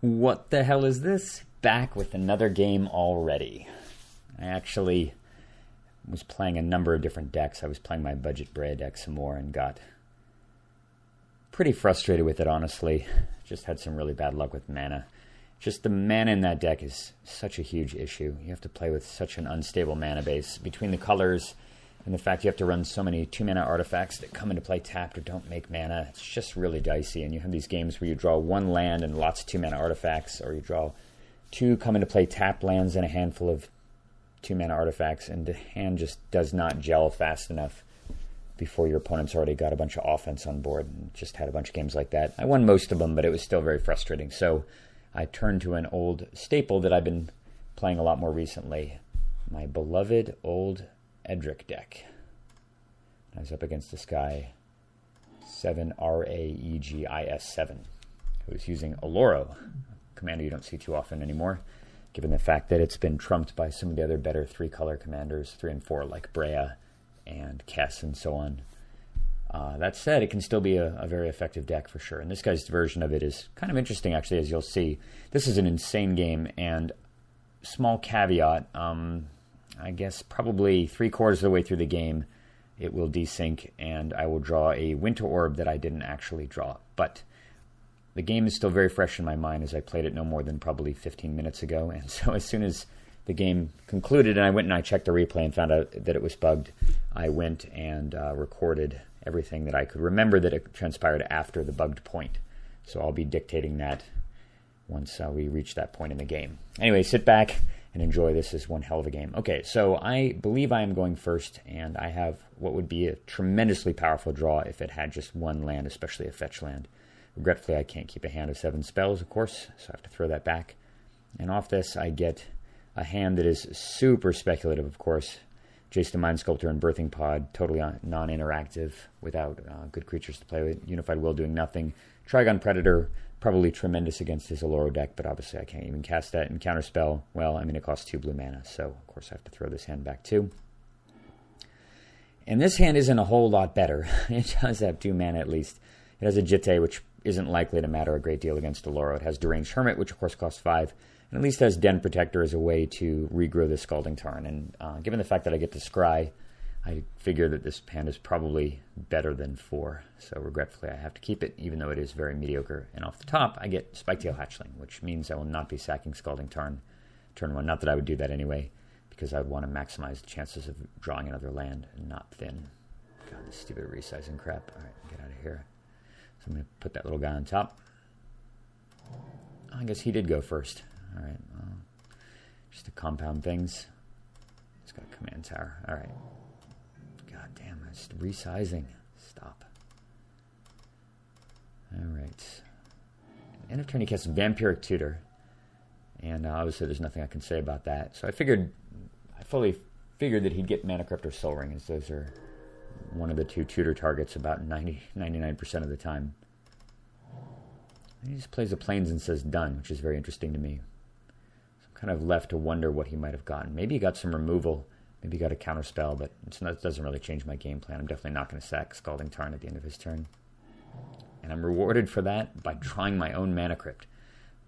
What the hell is this? Back with another game already. I actually was playing a number of different decks. I was playing my Budget Brea deck some more and got pretty frustrated with it, honestly. Just had some really bad luck with mana. Just the mana in that deck is such a huge issue. You have to play with such an unstable mana base. Between the colors and the fact you have to run so many 2-mana artifacts that come into play tapped or don't make mana, it's just really dicey. And you have these games where you draw one land and lots of 2-mana artifacts, or you draw two come into play tapped lands and a handful of 2-mana artifacts, and the hand just does not gel fast enough before your opponent's already got a bunch of offense on board. And just had a bunch of games like that. I won most of them, but it was still very frustrating. So I turned to an old staple that I've been playing a lot more recently, my beloved old Edric deck. I was up against this guy, 7RAEGIS7, who's using Oloro, a commander you don't see too often anymore, given the fact that it's been trumped by some of the other better 3-color commanders, 3 and 4, like Brea and Kess and so on. That said, it can still be a very effective deck for sure. And this guy's version of it is kind of interesting, actually, as you'll see. This is an insane game, and small caveat, I guess probably 3/4 of the way through the game, it will desync, and I will draw a Winter Orb that I didn't actually draw. But the game is still very fresh in my mind, as I played it no more than probably 15 minutes ago. And so as soon as the game concluded and I went and I checked the replay and found out that it was bugged, I went and recorded everything that I could remember that it transpired after the bugged point. So I'll be dictating that once we reach that point in the game. Anyway, sit back and enjoy. This is one hell of a game. Okay, so I believe I am going first, and I have what would be a tremendously powerful draw if it had just one land, especially a fetch land. Regretfully, I can't keep a hand of 7 spells, of course, so I have to throw that back. And off this, I get a hand that is super speculative, of course. Jace the Mind Sculptor and Birthing Pod, totally non-interactive, without good creatures to play with. Unified Will doing nothing. Trigon Predator, probably tremendous against his Oloro deck, but obviously I can't even cast that. And Counterspell, well, I mean, it costs 2 blue mana, so of course I have to throw this hand back too. And this hand isn't a whole lot better. It does have 2 mana at least. It has a Jitte, which isn't likely to matter a great deal against Oloro. It has Deranged Hermit, which of course costs 5. And at least has Den Protector as a way to regrow the Scalding Tarn. And given the fact that I get to scry, I figure that this hand is probably better than 4. So regretfully, I have to keep it, even though it is very mediocre. And off the top, I get Spiketail Hatchling, which means I will not be sacking Scalding Tarn turn 1. Not that I would do that anyway, because I would want to maximize the chances of drawing another land and not thin. God, this stupid resizing crap. All right, get out of here. So I'm going to put that little guy on top. I guess he did go first. All right, just to compound things. He's got a command tower. All right. God damn, it's resizing. Stop. All right. End of turn, he casts Vampiric Tutor. And obviously there's nothing I can say about that. So I fully figured that he'd get Mana Crypt or Soul Ring, as those are one of the 2 tutor targets about 99% of the time. And he just plays the Plains and says done, which is very interesting to me. Kind of left to wonder what he might have gotten. Maybe he got some removal. Maybe he got a counter spell, but it doesn't really change my game plan. I'm definitely not going to sack Scalding Tarn at the end of his turn. And I'm rewarded for that by drawing my own Mana Crypt.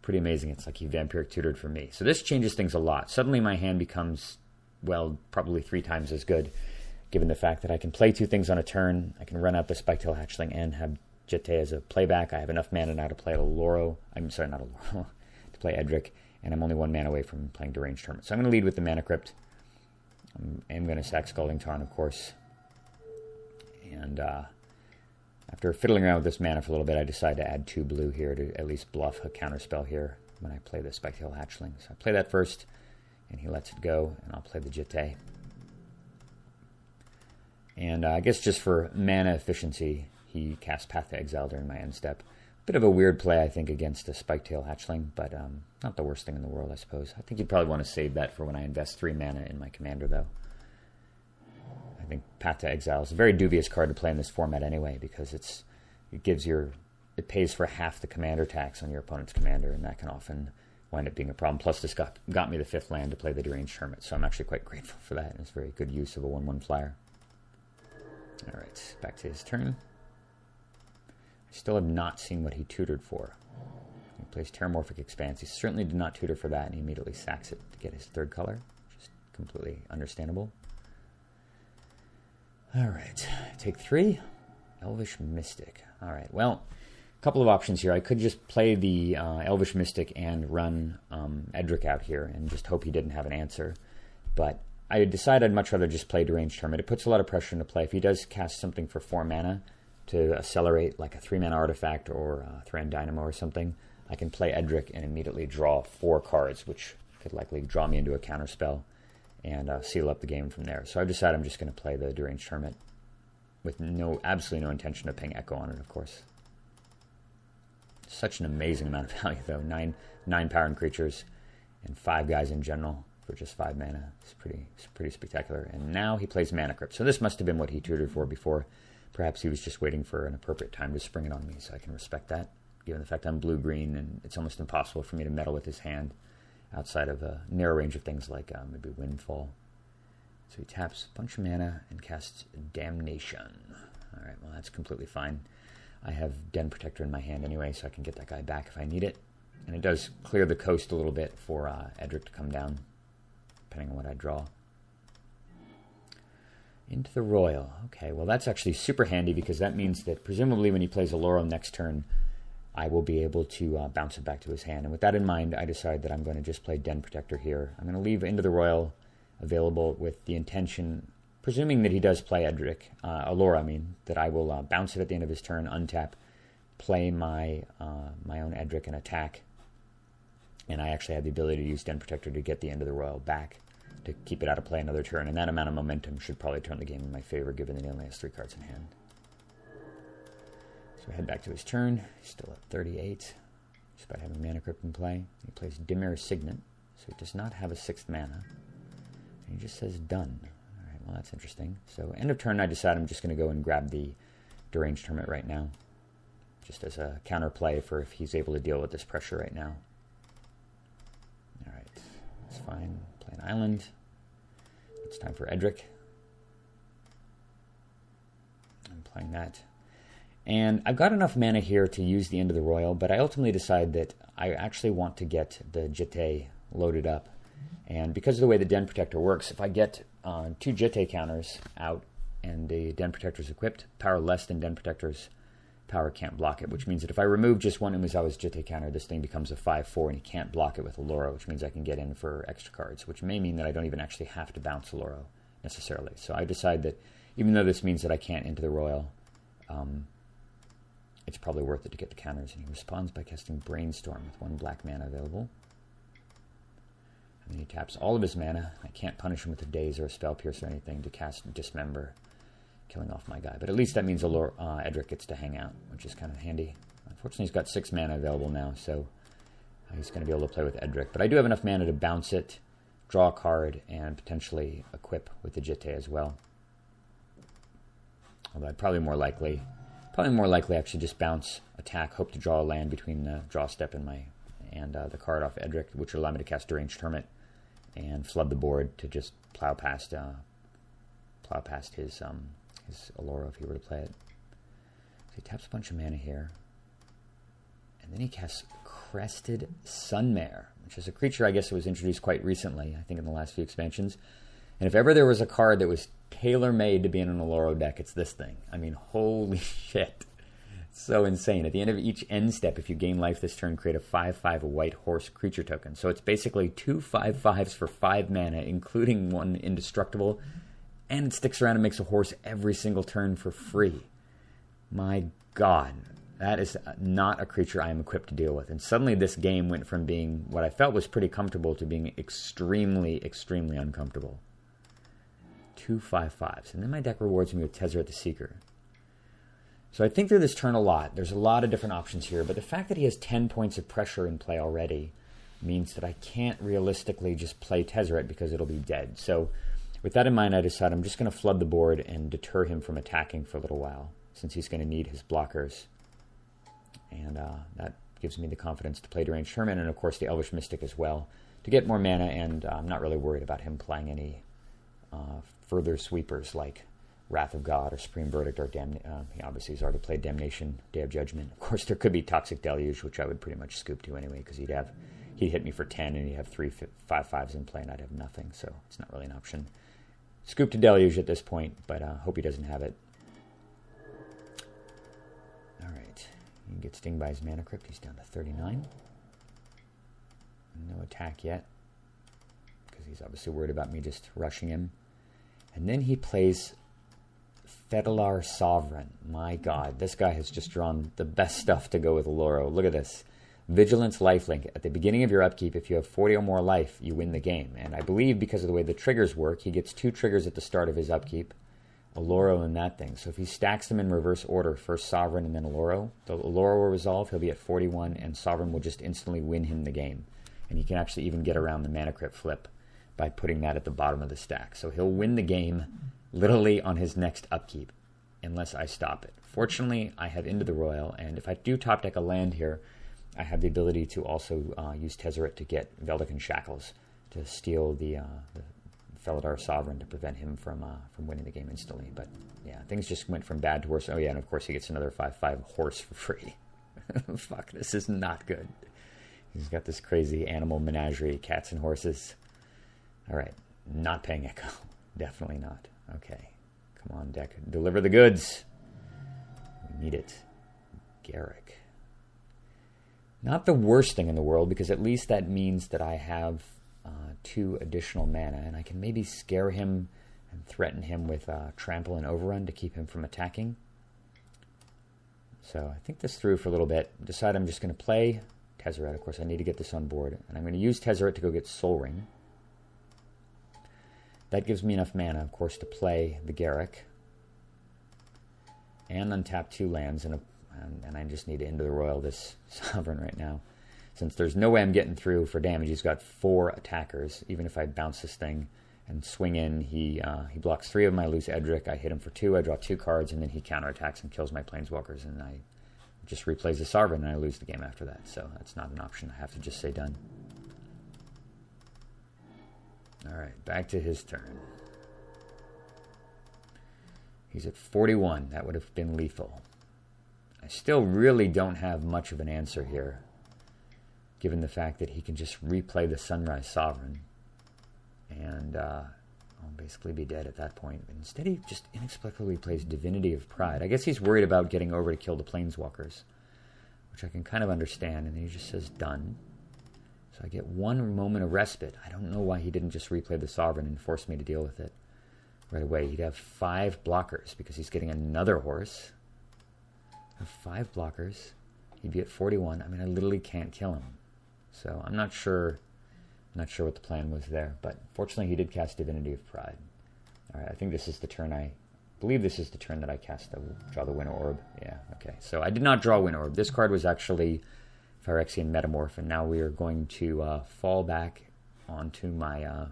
Pretty amazing. It's like he Vampiric Tutored for me. So this changes things a lot. Suddenly my hand becomes, well, probably 3 times as good, given the fact that I can play 2 things on a turn. I can run out the Spiketail Hatchling and have Jitte as a playback. I have enough mana now to play Oloro. I'm sorry, not Oloro. To play Edric. And I'm only 1 mana away from playing Deranged Hermit. So I'm going to lead with the Mana Crypt. I'm going to sack Scalding Tarn, of course. And after fiddling around with this mana for a little bit, I decided to add 2 blue here to at least bluff a counterspell here when I play the Spiketail Hatchling. So I play that first, and he lets it go, and I'll play the Jitte. And I guess just for mana efficiency, he casts Path to Exile during my end step. Bit of a weird play, I think, against a Spiketail Hatchling, but not the worst thing in the world, I suppose. I think you'd probably want to save that for when I invest 3 mana in my commander, though. I think Path to Exile is a very dubious card to play in this format anyway, because it pays for half the commander tax on your opponent's commander, and that can often wind up being a problem. Plus, this got me the 5th land to play the Deranged Hermit, so I'm actually quite grateful for that, and it's very good use of a 1/1 flyer. All right, back to his turn. I still have not seen what he tutored for. plays Terramorphic Expanse. He certainly did not tutor for that, and he immediately sacks it to get his third color, which is completely understandable. All right, take 3. Elvish Mystic. All right, well, a couple of options here. I could just play the Elvish Mystic and run Edric out here and just hope he didn't have an answer. But I decided I'd much rather just play Deranged Hermit. It puts a lot of pressure into play. If he does cast something for 4 mana to accelerate, like a 3-mana artifact or Thran Dynamo or something, I can play Edric and immediately draw 4 cards, which could likely draw me into a counterspell and seal up the game from there. So I've decided I'm just going to play the Deranged Hermit with absolutely no intention of paying Echo on it, of course. Such an amazing amount of value, though. 9 power and creatures and 5 guys in general for just 5 mana. It's pretty spectacular. And now he plays Mana Crypt. So this must have been what he tutored for before. Perhaps he was just waiting for an appropriate time to spring it on me, so I can respect that, given the fact I'm blue-green and it's almost impossible for me to meddle with his hand outside of a narrow range of things like maybe Windfall. So he taps a bunch of mana and casts Damnation. All right, well, that's completely fine. I have Den Protector in my hand anyway, so I can get that guy back if I need it. And it does clear the coast a little bit for Edric to come down, depending on what I draw. Into the Royal. Okay, well, that's actually super handy because that means that presumably when he plays Oloro next turn, I will be able to bounce it back to his hand. And with that in mind, I decide that I'm going to just play Den Protector here. I'm going to leave Into the Royal available with the intention, presuming that he does play Edric, Oloro, I mean, that I will bounce it at the end of his turn, untap, play my own Edric and attack. And I actually have the ability to use Den Protector to get the End of the Royal back, to keep it out of play another turn, and that amount of momentum should probably turn the game in my favor, given that he only has 3 cards in hand. So we head back to his turn. He's still at 38, despite having Mana Crypt in play. He plays Dimir Signet, so he does not have a 6th mana. And he just says done. All right, well, that's interesting. So end of turn, I decide I'm just going to go and grab the Deranged Hermit right now, just as a counterplay for if he's able to deal with this pressure right now. All right, that's fine. Play an island. It's time for Edric. I'm playing that. And I've got enough mana here to use the End of the Royal, but I ultimately decide that I actually want to get the Jitte loaded up. And because of the way the Den Protector works, if I get 2 Jitte counters out and the Den Protector is equipped, power less than Den Protector's power can't block it, which means that if I remove just one Umezawa's Jitte counter, this thing becomes a 5/4 and he can't block it with Oloro, which means I can get in for extra cards, which may mean that I don't even actually have to bounce Oloro necessarily. So I decide that even though this means that I can't Into the Royal, it's probably worth it to get the counters. And he responds by casting Brainstorm with 1 black mana available. And then he taps all of his mana. I can't punish him with a Daze or a Spell Pierce or anything to cast Dismember, killing off my guy. But at least that means Edric gets to hang out, which is kind of handy. Unfortunately, he's got 6 mana available now, so he's going to be able to play with Edric. But I do have enough mana to bounce it, draw a card, and potentially equip with the Jitte as well. Although I'd probably more likely actually just bounce, attack, hope to draw a land between the draw step and the card off Edric, which will allow me to cast Deranged Hermit and flood the board to just plow past his Oloro if he were to play it. So he taps a bunch of mana here. And then he casts Crested Sunmare, which is a creature I guess that was introduced quite recently, I think in the last few expansions. And if ever there was a card that was tailor-made to be in an Oloro deck, it's this thing. I mean, holy shit. It's so insane. At the end of each end step, if you gain life this turn, create a 5/5 white horse creature token. So it's basically 2 5/5s for 5 mana, including 1 indestructible, and it sticks around and makes a horse every single turn for free. My God, that is not a creature I am equipped to deal with. And suddenly this game went from being what I felt was pretty comfortable to being extremely, extremely uncomfortable. 2 5/5s. And then my deck rewards me with Tezzeret the Seeker. So I think through this turn a lot. There's a lot of different options here, but the fact that he has 10 points of pressure in play already means that I can't realistically just play Tezzeret because it'll be dead. So with that in mind, I decide I'm just going to flood the board and deter him from attacking for a little while, since he's going to need his blockers. And that gives me the confidence to play Deranged Hermit, and of course the Elvish Mystic as well, to get more mana, and I'm not really worried about him playing any further sweepers like Wrath of God or Supreme Verdict or obviously he's already played Damnation, Day of Judgment. Of course, there could be Toxic Deluge, which I would pretty much scoop to anyway, because he'd hit me for 10 and he'd have 5/5s in play and I'd have nothing, so it's not really an option. Scoop to Deluge at this point, but hope he doesn't have it. All right, he can get sting by his Mana Crypt. He's down to 39. No attack yet, because he's obviously worried about me just rushing him. And then he plays Fedalar Sovereign. My God, this guy has just drawn the best stuff to go with Oloro. Look at this. Vigilance Lifelink. At the beginning of your upkeep, if you have 40 or more life, you win the game. And I believe because of the way the triggers work, he gets 2 triggers at the start of his upkeep. Oloro and that thing. So if he stacks them in reverse order, first Sovereign and then Oloro, the Oloro will resolve, he'll be at 41, and Sovereign will just instantly win him the game. And he can actually even get around the Mana Crypt flip by putting that at the bottom of the stack. So he'll win the game literally on his next upkeep, unless I stop it. Fortunately, I have Into the Royal, and if I do top deck a land here, I have the ability to also use Tezzeret to get Veldican Shackles to steal the Feladar Sovereign to prevent him from winning the game instantly. But yeah, things just went from bad to worse. Oh yeah, and of course he gets another 5/5 horse for free. Fuck, this is not good. He's got this crazy animal menagerie, cats and horses. All right, not paying Echo. Definitely not. Okay, come on, deck. Deliver the goods. We need it. Garrick. Not the worst thing in the world, because at least that means that I have 2 additional mana, and I can maybe scare him and threaten him with Trample and Overrun to keep him from attacking. So I think this through for a little bit. Decide I'm just going to play Tezzeret. Of course, I need to get this on board, and I'm going to use Tezzeret to go get Soul Ring. That gives me enough mana, of course, to play the Garrick and untap 2 lands, and I just need to Into the Royal this Sovereign right now. Since there's no way I'm getting through for damage, he's got 4 attackers. Even if I bounce this thing and swing in, he blocks 3 of my loose Edric. I hit him for 2, I draw 2 cards, and then he counterattacks and kills my Planeswalkers, and I just replays the Sovereign, and I lose the game after that. So that's not an option. I have to just say done. Alright, back to his turn. He's at 41. That would have been lethal. I still really don't have much of an answer here, given the fact that he can just replay the Sunrise Sovereign, and I'll basically be dead at that point. But instead, he just inexplicably plays Divinity of Pride. I guess he's worried about getting over to kill the Planeswalkers, which I can kind of understand, and then he just says done. So I get 1 moment of respite. I don't know why he didn't just replay the Sovereign and force me to deal with it right away. He'd have 5 blockers because he's getting another horse. 5 blockers. He'd be at 41. I mean, I literally can't kill him. So I'm not sure what the plan was there. But fortunately, he did cast Divinity of Pride. All right, I think this is the turn I believe this is the turn that I cast draw the Winter Orb. Yeah, okay. So I did not draw Winter Orb. This card was actually Phyrexian Metamorph, and now we are going to fall back onto my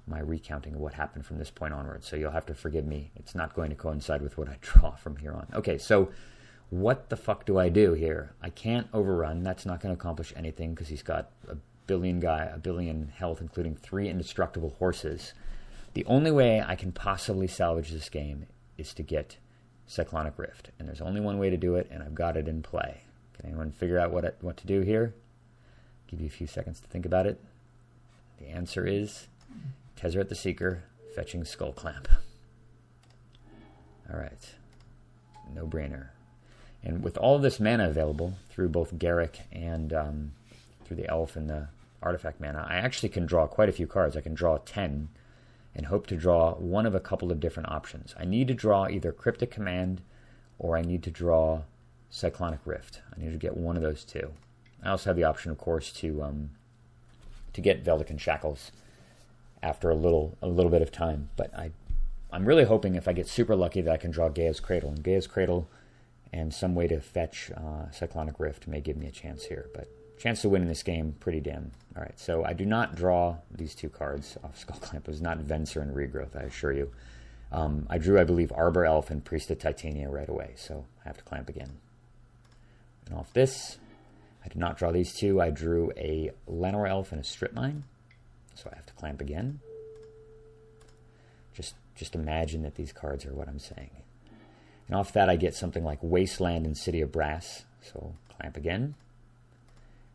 my recounting of what happened from this point onward. So you'll have to forgive me. It's not going to coincide with what I draw from here on. Okay, so what the fuck do I do here? I can't overrun. That's not going to accomplish anything because he's got a billion health, including 3 indestructible horses. The only way I can possibly salvage this game is to get Cyclonic Rift, and there's only one way to do it, and I've got it in play. Can anyone figure out what to do here? Give you a few seconds to think about it. The answer is Tezzeret the Seeker, fetching Skull Clamp. All right, no brainer. And with all of this mana available through both Garrick and through the Elf and the Artifact mana, I actually can draw quite a few cards. I can draw 10 and hope to draw one of a couple of different options. I need to draw either Cryptic Command or I need to draw Cyclonic Rift. I need to get one of those 2. I also have the option, of course, to get Veldican Shackles after a little bit of time. But I'm really hoping if I get super lucky that I can draw Gaia's Cradle. And Gaia's Cradle and some way to fetch Cyclonic Rift may give me a chance here. But chance to win in this game, pretty dim. All right, so I do not draw these 2 cards off Skull Clamp. It was not Venser and Regrowth, I assure you. I drew, I believe, Arbor Elf and Priest of Titania right away, so I have to clamp again. And off this, I did not draw these 2. I drew a Llanowar Elf and a Strip Mine, so I have to clamp again. Just just imagine that these cards are what I'm saying. And off that I get something like Wasteland and City of Brass. So clamp again.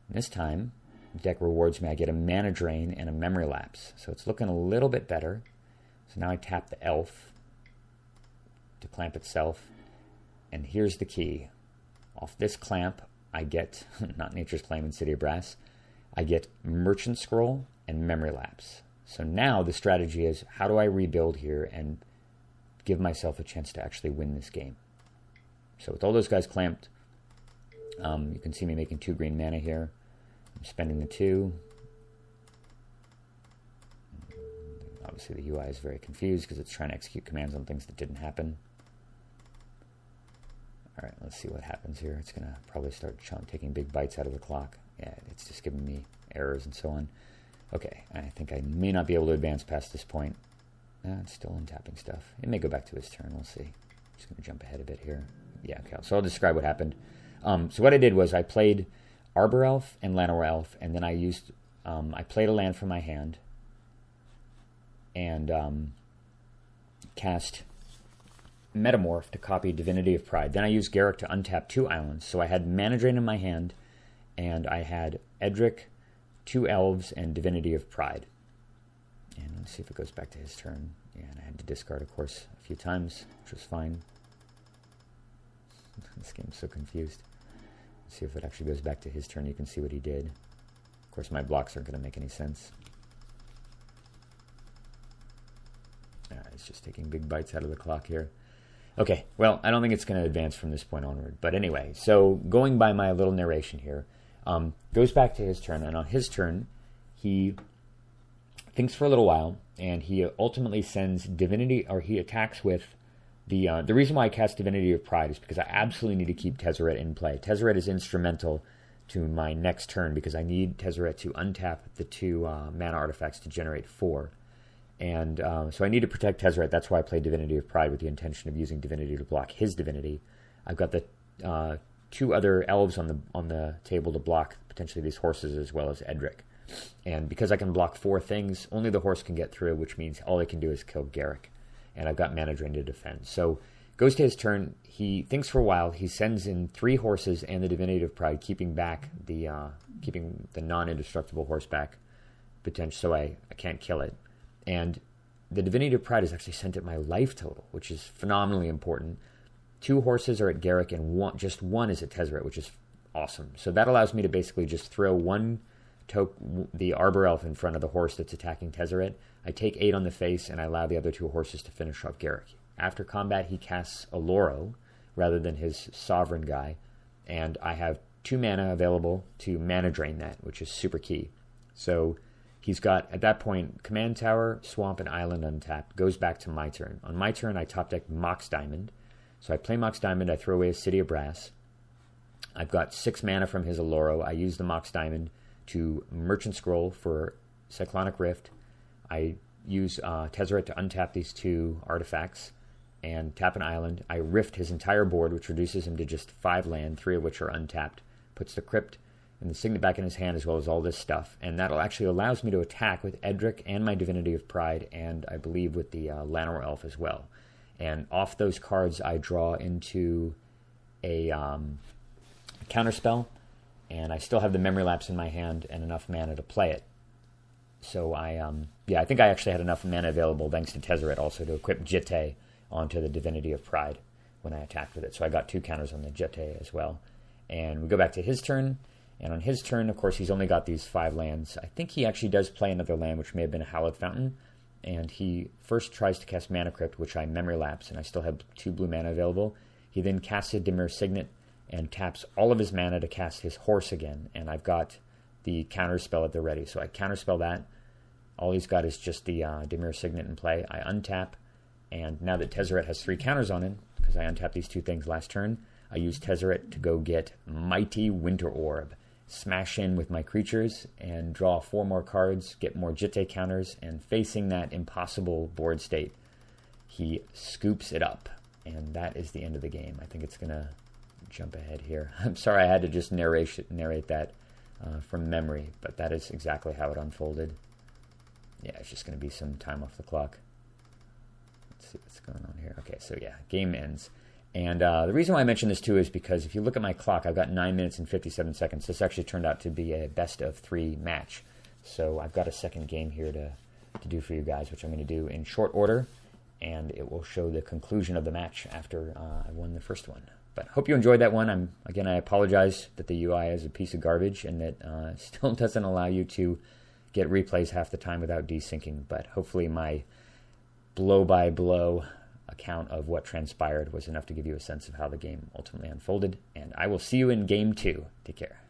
And this time, the deck rewards me. I get a Mana Drain and a Memory Lapse. So it's looking a little bit better. So now I tap the Elf to clamp itself. And here's the key. Off this clamp, I get, not Nature's Claim and City of Brass, I get Merchant Scroll and Memory Lapse. So now the strategy is, how do I rebuild here and give myself a chance to actually win this game? So with all those guys clamped, you can see me making 2 green mana here. I'm spending the 2. Obviously the UI is very confused because it's trying to execute commands on things that didn't happen. All right, let's see what happens here. It's going to probably start taking big bites out of the clock. Yeah, it's just giving me errors and so on. Okay, I think I may not be able to advance past this point. It's still untapping stuff. It may go back to his turn. We'll see. Just going to jump ahead a bit here. Yeah, okay. So I'll describe what happened. So what I did was I played Arbor Elf and Llanowar Elf, and then I used I played a land from my hand and cast Metamorph to copy Divinity of Pride. Then I used Garruk to untap 2 islands. So I had Mana Drain in my hand, and I had Edric, 2 elves, and Divinity of Pride. And let's see if it goes back to his turn. Yeah, and I had to discard, of course, a few times, which was fine. This game's so confused. Let's see if it actually goes back to his turn. You can see what he did. Of course, my blocks aren't going to make any sense. It's just taking big bites out of the clock here. Okay, well, I don't think it's going to advance from this point onward. But anyway, so going by my little narration here, goes back to his turn. And on his turn, he thinks for a little while, and he ultimately sends Divinity, or he attacks with the reason why I cast Divinity of Pride is because I absolutely need to keep Tezzeret in play. Tezzeret is instrumental to my next turn because I need Tezzeret to untap the 2 mana artifacts to generate 4. And so I need to protect Tezzeret. That's why I played Divinity of Pride with the intention of using Divinity to block his Divinity. I've got the 2 other elves on the table to block potentially these horses as well as Edric. And because I can block 4 things, only the horse can get through, which means all I can do is kill Garruk. And I've got Mana Drain to defend. So goes to his turn. He thinks for a while. He sends in 3 horses and the Divinity of Pride, keeping back the non-indestructible horse back, potential, so I can't kill it. And the Divinity of Pride is actually sent at my life total, which is phenomenally important. 2 horses are at Garruk, and just one is at Tezzeret, which is awesome. So that allows me to basically just throw the Arbor Elf in front of the horse that's attacking Tezzeret. I take 8 on the face, and I allow the other 2 horses to finish off Garruk. After combat, he casts Oloro rather than his Sovereign guy, and I have 2 mana available to Mana Drain that, which is super key. So he's got, at that point, Command Tower, Swamp, and Island untapped. Goes back to my turn. On my turn, I top deck Mox Diamond. So I play Mox Diamond, I throw away a City of Brass. I've got 6 mana from his Oloro. I use the Mox Diamond to Merchant Scroll for Cyclonic Rift. I use Tezzeret to untap these 2 artifacts and tap an island. I rift his entire board, which reduces him to just 5 land, 3 of which are untapped. Puts the Crypt and the Signet back in his hand as well as all this stuff. And that actually allows me to attack with Edric and my Divinity of Pride, and I believe with the Llanowar Elf as well. And off those cards, I draw into a counterspell, and I still have the Memory Lapse in my hand and enough mana to play it. So I think I actually had enough mana available, thanks to Tezzeret, also to equip Jitte onto the Divinity of Pride when I attacked with it. So I got 2 counters on the Jitte as well. And we go back to his turn, and on his turn, of course, he's only got these 5 lands. I think he actually does play another land, which may have been a Hallowed Fountain, and he first tries to cast Mana Crypt, which I Memory Lapse, and I still have 2 blue mana available. He then casts a Dimir Signet and taps all of his mana to cast his horse again, and I've got the counterspell at the ready. So I counterspell that. All he's got is just the Dimir Signet in play. I untap, and now that Tezzeret has 3 counters on him, because I untapped these 2 things last turn, I use Tezzeret to go get Mighty Winter Orb, smash in with my creatures, and draw 4 more cards, get more Jitte counters, and facing that impossible board state, he scoops it up, and that is the end of the game. I think it's going to jump ahead here. I'm sorry I had to just narrate that from memory, but that is exactly how it unfolded. Yeah, it's just going to be some time off the clock. Let's see what's going on here. Okay, so yeah, game ends. And the reason why I mention this too is because if you look at my clock, I've got 9 minutes and 57 seconds. This actually turned out to be a best of 3 match. So I've got a second game here to do for you guys, which I'm going to do in short order. And it will show the conclusion of the match after I won the first one. But hope you enjoyed that one. I apologize that the UI is a piece of garbage and that still doesn't allow you to get replays half the time without desyncing. But hopefully my blow-by-blow account of what transpired was enough to give you a sense of how the game ultimately unfolded. And I will see you in Game 2. Take care.